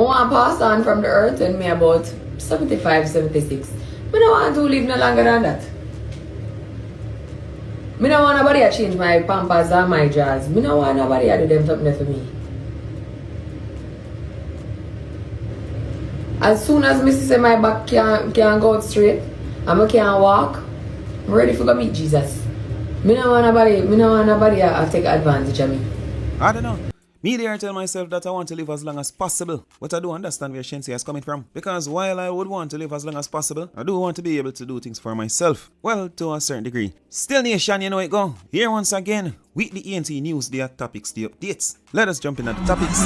want to pass on from the earth when me about 75, 76. I don't want to live no longer than that. I don't want nobody to change my pampers or my jars. I don't want nobody to do them something for me. As soon as I see my back can't go out straight and I can't walk, I'm ready for go meet Jesus. I don't want nobody to take advantage of me. I don't know. Me there tell myself that I want to live as long as possible. But I do understand where Shensi is coming from. Because while I would want to live as long as possible, I do want to be able to do things for myself. Well, to a certain degree. Still nation, you know it go. Here once again, with the ENT News, the topics, the updates. Let us jump in at the topics.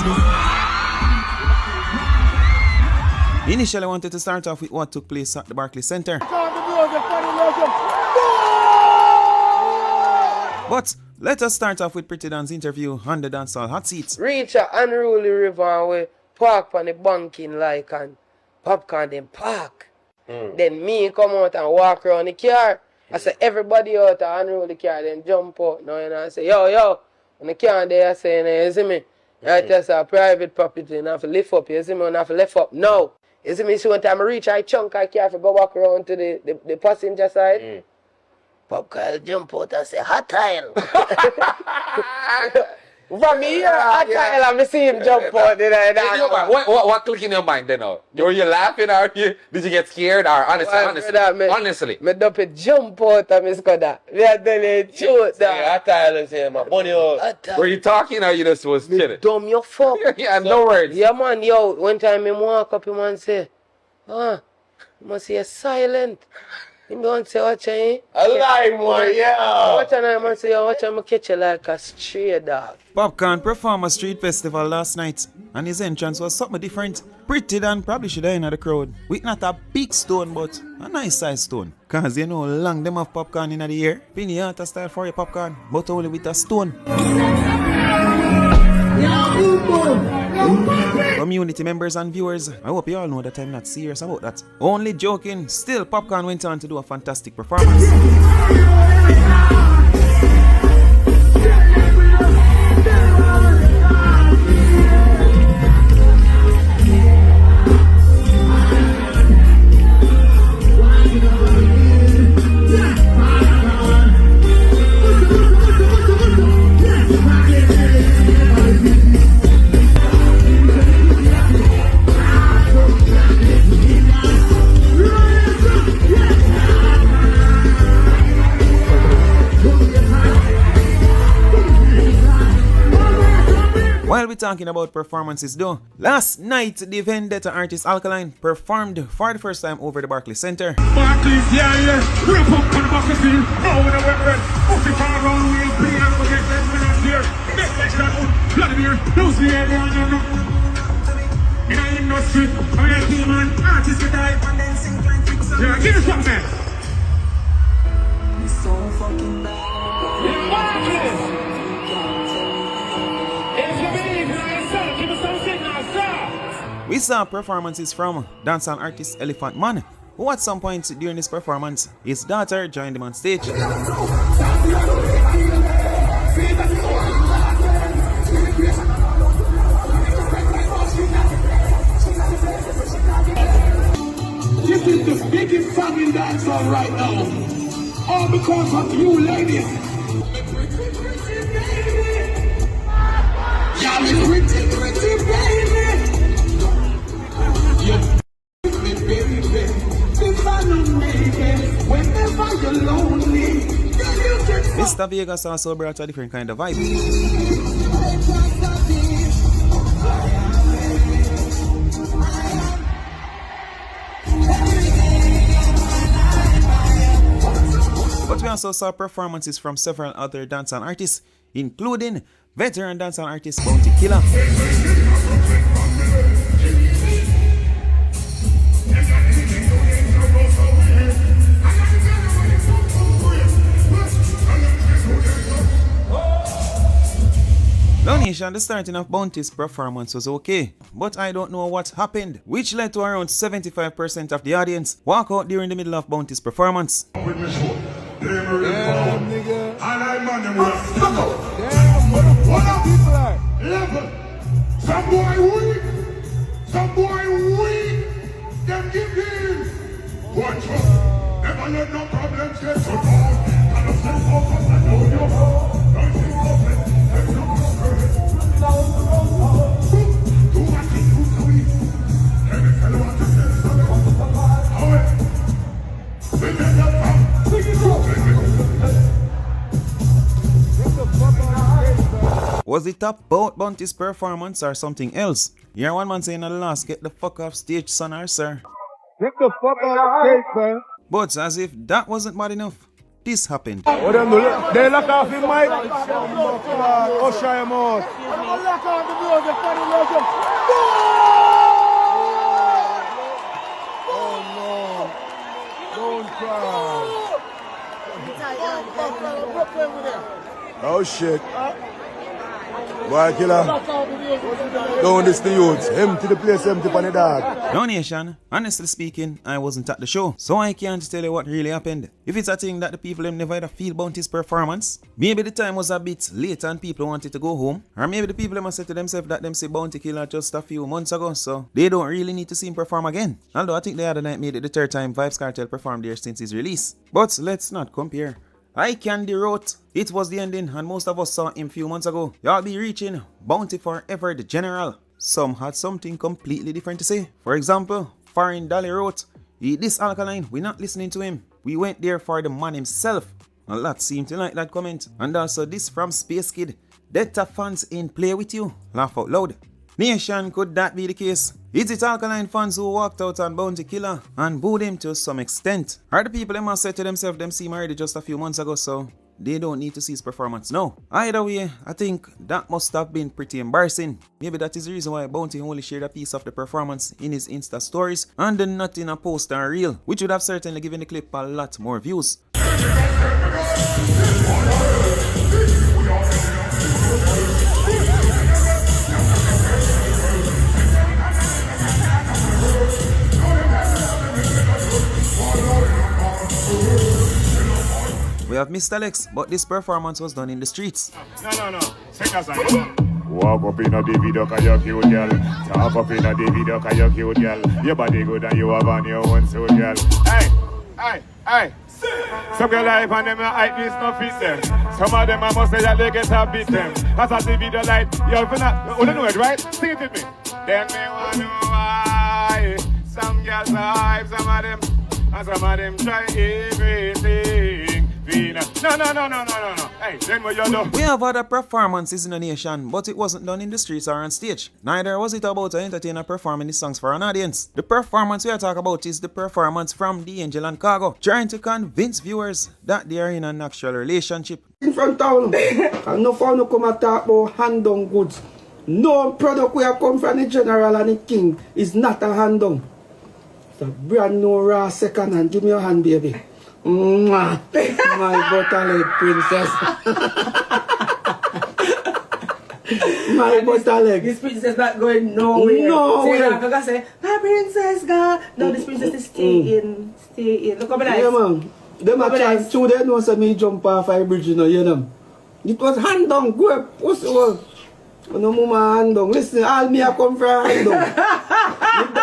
Initially, I wanted to start off with what took place at the Barkleys Center. But let us start off with Pretty Dan's interview on the Dancehall hot seats. Reach a unruly river and we park on the banking like and popcorn them park. Then me come out and walk around the car. I say everybody out and unruly car, then jump out now and I say, yo, on the car there I say, you see me? I tell you, a private property, and I have to lift up, you see me? And I have to lift up now. You see me? So one time I reach, I chunk, I can't go walk around to the passenger side. Popcorn jump out and say, hot tile. From me here, hot tile, and I see him jump out. What click in your mind then? Were you laughing or did you get scared? Or honestly? Me dump it jump out and I said that. Me are telling you the truth. Hot tile and say, my bunny out. Were you talking or you just was chilling? Dumb your fuck. Yeah, no words. Yeah man, yo, one time him walk up, him and say, you must say silent. Him don't say, watch you. I like one, yeah. Watch and I say, watch him catch you like a stray dog. Popcorn performed a street festival last night, and his entrance was something different. Pretty Dan probably should have in the crowd, with not a big stone, but a nice size stone. Cause you know, long them have popcorn in the air. Piñata style for your popcorn, but only with a stone. Community members and viewers, I hope you all know that I'm not serious about that. Only joking, still Popcorn went on to do a fantastic performance. While we're talking about performances though, last night the vendetta artist Alkaline performed for the first time over the Barkleys Center. Barkleys, yeah. Rip up on the Barkleys field. Oh, when I went red. Off the car around the wheel. Play and forget that minutes here. Next section out. Vladimir. Lose the air down your neck. In the industry. I'm a team man. Artists get die. Yeah, give us something, man. It's so fucking bad. Yeah, Barkleys. We saw performances from dancehall artist Elephant Man, who at some point during this performance, his daughter joined him on stage. This is the biggest song in dancehall right now. All because of you ladies. Y'all is pretty baby. Mr. Vegas also brought a different kind of vibe. But we also saw performances from several other dancehall artists, including veteran dancehall artist Bounty Killer. Nation, the starting of Bounty's performance was okay, but I don't know what happened, which led to around 75% of the audience walk out during the middle of Bounty's performance. Some boy weak, some Don't let no problems get so down. And I say, focus and know your heart. Don't you open, take no progress. Do what you do to me. Every fellow want to say something. How it? We get that from. Was it about Bounty's performance or something else? Here one man saying at the last, get the fuck off stage, son or sir. Get the fuck off stage, man. But as if that wasn't bad enough, this happened. What them do? They lock off him, Mike. Usher him out. Lock off the music, oh no. Don't cry. Oh shit. Boy killer. Don't this the youths. Empty the place, empty on the dog. No nation, honestly speaking, I wasn't at the show, so I can't tell you what really happened. If it's a thing that the people them never had feel about his performance, maybe the time was a bit late and people wanted to go home, or maybe the people them said to themselves that them say Bounty Killer just a few months ago, so they don't really need to see him perform again. Although I think the other night made it the third time Vybz Kartel performed there since his release. But let's not compare. I Candy wrote, it was the ending and most of us saw him few months ago. Y'all be reaching Bounty Forever the General. Some had something completely different to say. For example, Foreign Dolly wrote, this Alkaline, we're not listening to him. We went there for the man himself. A lot seem to like that comment. And also this from Space Kid, Delta fans in play with you. Laugh out loud. Nation, could that be the case? Is it Alkaline fans who walked out on Bounty Killer and booed him to some extent? Or the people them must say to themselves them see him already just a few months ago, so they don't need to see his performance now. Either way, I think that must have been pretty embarrassing. Maybe that is the reason why Bounty only shared a piece of the performance in his Insta stories and then not in a post and reel, which would have certainly given the clip a lot more views. We have Mr. Alex, but this performance was done in the streets. No. Take us on. Walk up in a video cause you're cute, girl. Talk up in a video cause you're cute, girl. Your body good and you have on your own suit, girl. Hey. Some girl life and them hype this no fit them. Some of them I must say that they get a beat them. Cause I see video light, you're finna, you know it, right? Sing it with me. Then me wanna know why some girls are hype, some of them try everything. No. Hey, then what you do? We have other performances in the nation, but it wasn't done in the streets or on stage. Neither was it about an entertainer performing the songs for an audience. The performance we are talking about is the performance from The Angel and Cargo, trying to convince viewers that they are in an actual relationship. In front town, and no fun no come and talk about hand-on goods. No product we have come from the General and the King is not a hand-on. It's a brand new raw second hand. Give me your hand, baby. Mwah. My butterleg princess. My butterleg. This princess not going nowhere. Nowhere. I'm gonna say, my princess gone. No, this princess is stay in. Look how nice. Yeah, man. Them a chance too. They know me jump off a bridge, you know. It was hand down. Go up. What's the word? No mama hand down. Listen, all me a come from hand down.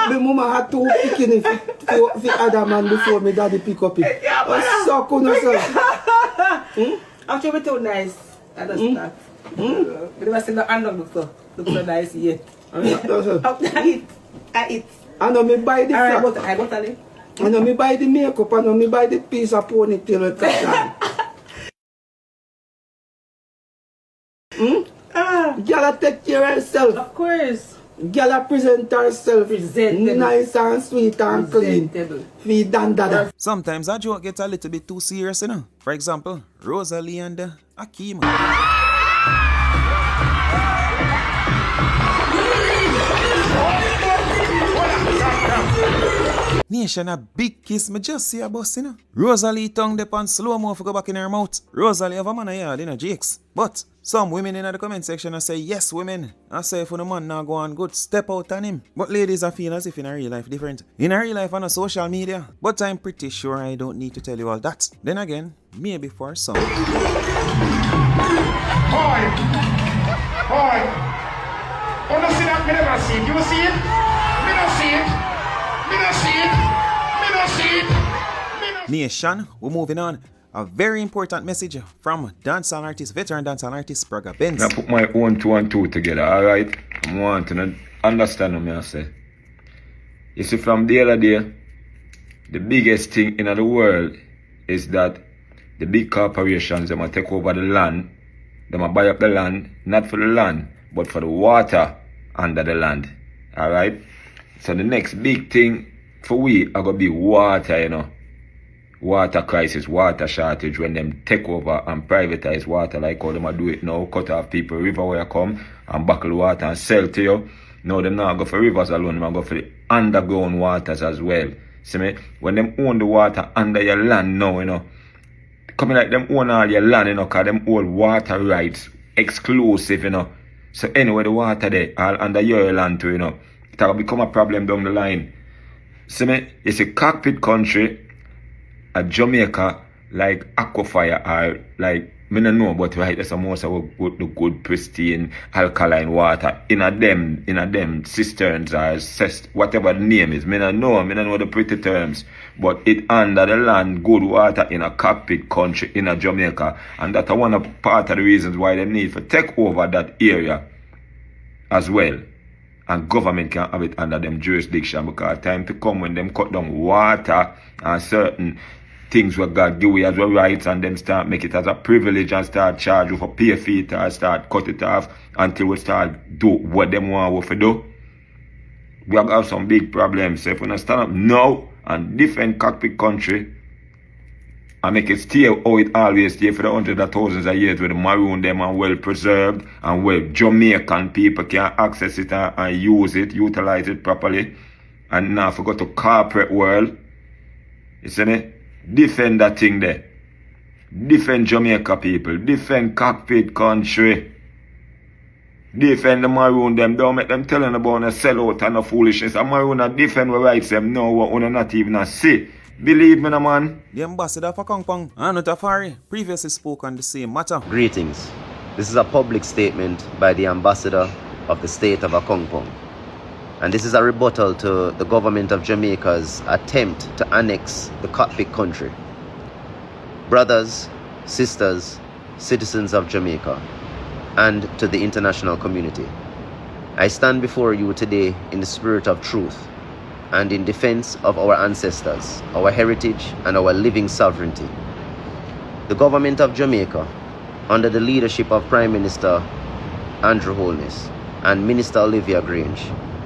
My mama had to pick in the other man before my daddy pick up it. I suck on yourself. Actually, we're too nice. I don't know. But I still not hand down look so nice yet. I eat. I know me buy the frock. I got it. I know me buy the makeup. I know me buy the piece of ponytail with that. Girl take care of herself. Of course. Girl present herself. Nice and sweet and clean. Feed and dada. Sometimes that joke gets a little bit too serious, you know. For example, Rosalie and Akeem. Nation a big kiss, me just see a bus, you know. Rosalie tongue dip on slow-mo for go back in her mouth. Rosalie have a man a yard in a jakes. But some women in the comment section I say, yes women. I say if the man now go on good, step out on him. But ladies I feel as if in a real life different. In a real life on a social media. But I'm pretty sure I don't need to tell you all that. Then again, maybe for some. Hi. Oh, no, see that? Me never see it. You see it? Me not see it. Me not see it. Me not see it. Me not Nation, we're moving on. A very important message from dancehall artist, veteran dancehall artist, Spraga Benz. I put my own 2 and 2 together, alright? I want to understand what I say. You see, from the other day, the biggest thing in the world is that the big corporations, they might take over the land. They might buy up the land, not for the land, but for the water under the land. Alright? So the next big thing for we are going to be water, you know. Water crisis, water shortage, when them take over and privatize water like how them do it now, cut off people river where you come and buckle water and sell to you. No, them not go for rivers alone, them go for the underground waters as well. See me? When them own the water under your land now, you know, coming like them own all your land, you know, cause them own water rights exclusive, you know. So anyway, the water there, all under your land too, you know, it will become a problem down the line. See me? It's a cockpit country. A Jamaica like aquifer or like me don't know, but right there's most of the good pristine alkaline water in a them cisterns or whatever the name is. Me don't know the pretty terms, but it under the land good water in a cockpit country in a Jamaica, and that's one of part of the reasons why they need to take over that area as well. And government can have it under them jurisdiction, because time to come when them cut down water and certain things what God give we as well rights, and them start make it as a privilege and start charge you for pay fee or start cut it off until we start do what them want to do. We have some big problems. So if we don't stand up now and defend cockpit country and make it stay how it always stay for the hundreds of thousands of years with the maroon them and well preserved and well Jamaican people can access it and use it, utilize it properly, and now forgot to corporate world. You see me? Defend that thing there. Defend Jamaica people. Defend cockpit country. Defend the maroon them. Don't make them telling about a sellout and a foolishness. A maroon a defend what rights them. No, what we not even a see. Believe me, no man. The ambassador for Kong Pong, Anu Tafari, previously spoke on the same matter. Greetings. This is a public statement by the ambassador of the state of Akongpong. And this is a rebuttal to the government of Jamaica's attempt to annex the Cockpit country. Brothers, sisters, citizens of Jamaica, and to the international community, I stand before you today in the spirit of truth and in defense of our ancestors, our heritage, and our living sovereignty. The government of Jamaica, under the leadership of Prime Minister Andrew Holness and Minister Olivia Grange,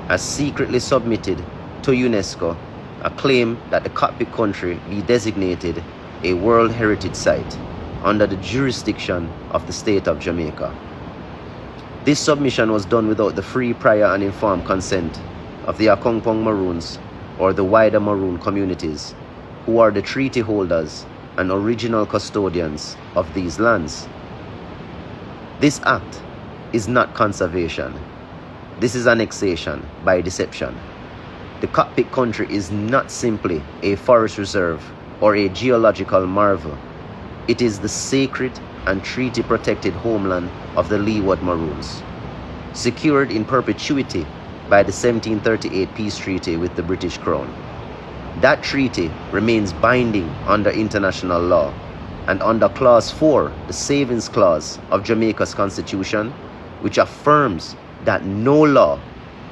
has secretly submitted to UNESCO a claim that the Cockpit country be designated a World Heritage Site under the jurisdiction of the state of Jamaica. This submission was done without the free, prior, and informed consent of the Akongpong Maroons or the wider Maroon communities, who are the treaty holders and original custodians of these lands. This act is not conservation. This is annexation by deception. The Cockpit country is not simply a forest reserve or a geological marvel. It is the sacred and treaty-protected homeland of the Leeward Maroons, secured in perpetuity by the 1738 peace treaty with the British Crown. That treaty remains binding under international law, and under Clause 4, the Savings Clause of Jamaica's Constitution, which affirms that no law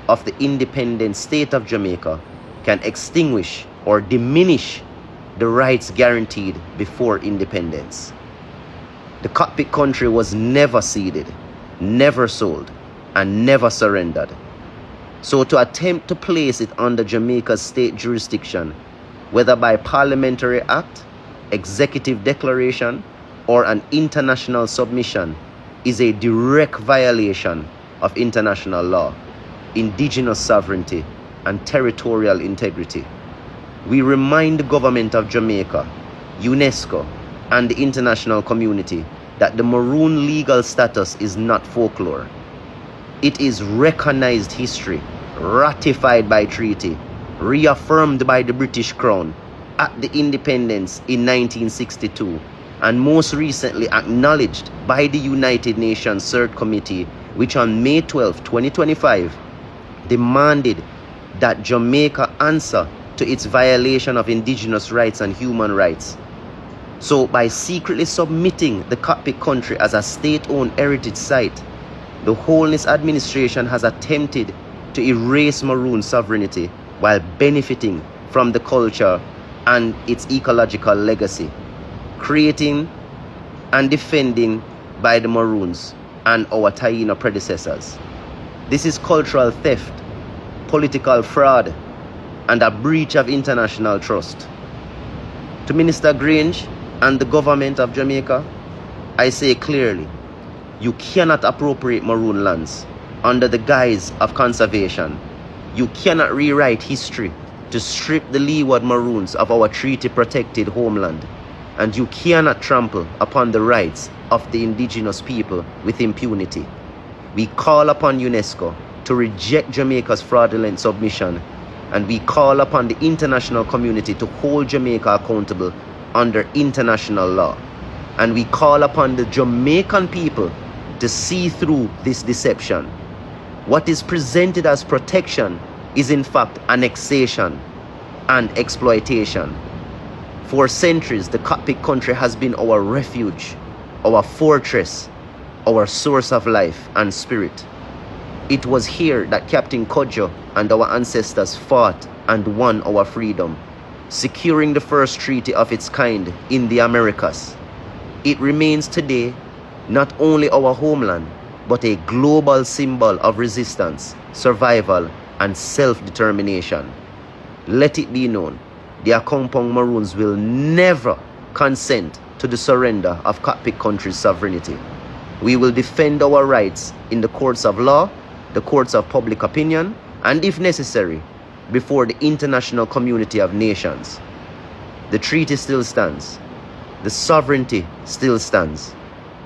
of the independent state of Jamaica can extinguish or diminish the rights guaranteed before independence. The Cockpit country was never ceded, never sold, and never surrendered. So to attempt to place it under Jamaica's state jurisdiction, whether by parliamentary act, executive declaration, or an international submission, is a direct violation of international law, indigenous sovereignty, and territorial integrity. We remind the government of Jamaica, UNESCO, and the international community that the Maroon legal status is not folklore. It is recognized history, ratified by treaty, reaffirmed by the British Crown at the independence in 1962, and most recently acknowledged by the United Nations Third Committee, which on May 12, 2025, demanded that Jamaica answer to its violation of indigenous rights and human rights. So by secretly submitting the Cockpit country as a state-owned heritage site, the Holness administration has attempted to erase Maroon sovereignty while benefiting from the culture and its ecological legacy, creating and defending by the Maroons and our Taino predecessors. This is cultural theft, political fraud, and a breach of international trust. To Minister Grange and the government of Jamaica, I say clearly, you cannot appropriate Maroon lands under the guise of conservation. You cannot rewrite history to strip the Leeward Maroons of our treaty-protected homeland. And you cannot trample upon the rights of the indigenous people with impunity. We call upon UNESCO to reject Jamaica's fraudulent submission, and we call upon the international community to hold Jamaica accountable under international law. And we call upon the Jamaican people to see through this deception. What is presented as protection is in fact annexation and exploitation. For centuries, the Cockpit country has been our refuge, our fortress, our source of life and spirit. It was here that Captain Kodjo and our ancestors fought and won our freedom, securing the first treaty of its kind in the Americas. It remains today not only our homeland, but a global symbol of resistance, survival, and self-determination. Let it be known, the Akompong Maroons will never consent to the surrender of Cockpit country's sovereignty. We will defend our rights in the courts of law, the courts of public opinion, and if necessary, before the international community of nations. The treaty still stands. The sovereignty still stands.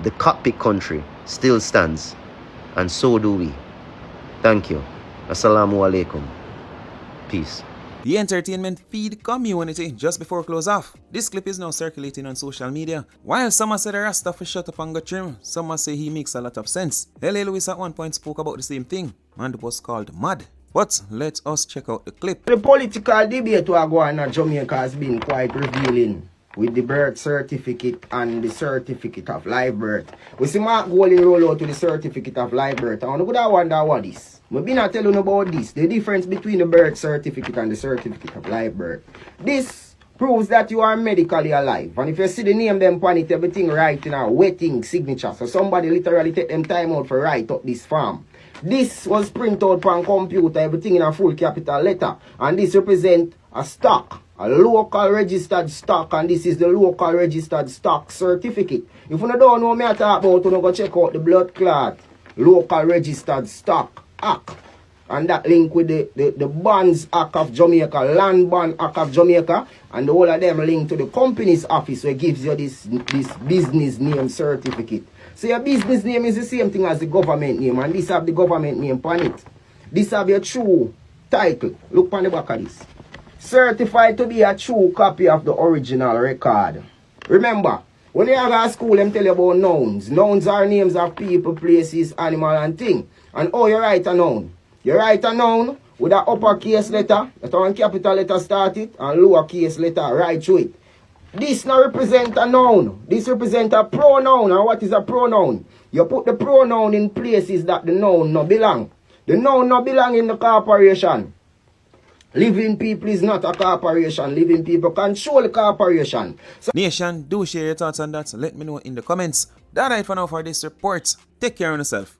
The Cockpit country still stands. And so do we. Thank you. Assalamu alaikum. Peace. The entertainment feed community just before close off. This clip is now circulating on social media. While some say the Rasta for shut up and go trim, some say he makes a lot of sense. L.A. Lewis at one point spoke about the same thing, and it was called mad. But let us check out the clip. The political debate we are going on in Jamaica has been quite revealing with the birth certificate and the certificate of live birth. We see Mark Golding roll out to the certificate of live birth. I wonder what is. I've been telling you about this, the difference between the birth certificate and the certificate of live birth. This proves that you are medically alive. And if you see the name them on it, everything right in a wetting signature. So somebody literally take them time out for write up this form. This was printed out on computer, everything in a full capital letter. And this represents a stock, a local registered stock. And this is the local registered stock certificate. If you don't know what I talk about, you go check out the blood clot local registered stock Act, and that link with the Bonds Act of Jamaica, Land Bond Act of Jamaica, and all of them link to the company's office where it gives you this business name certificate. So your business name is the same thing as the government name, and this have the government name on it. This have your true title. Look on the back of this. Certified to be a true copy of the original record. Remember, when you have a school, them tell you about nouns. Nouns are names of people, places, animal, and things. And oh, you write a noun. You write a noun with an uppercase letter, that one capital letter start it, and lowercase letter right through it. This now represent a noun. This represent a pronoun. And what is a pronoun? You put the pronoun in places that the noun no belong. The noun no belong in the corporation. Living people is not a corporation. Living people control the corporation. So Nation, do share your thoughts on that. Let me know in the comments. That's it for now for this report. Take care of yourself.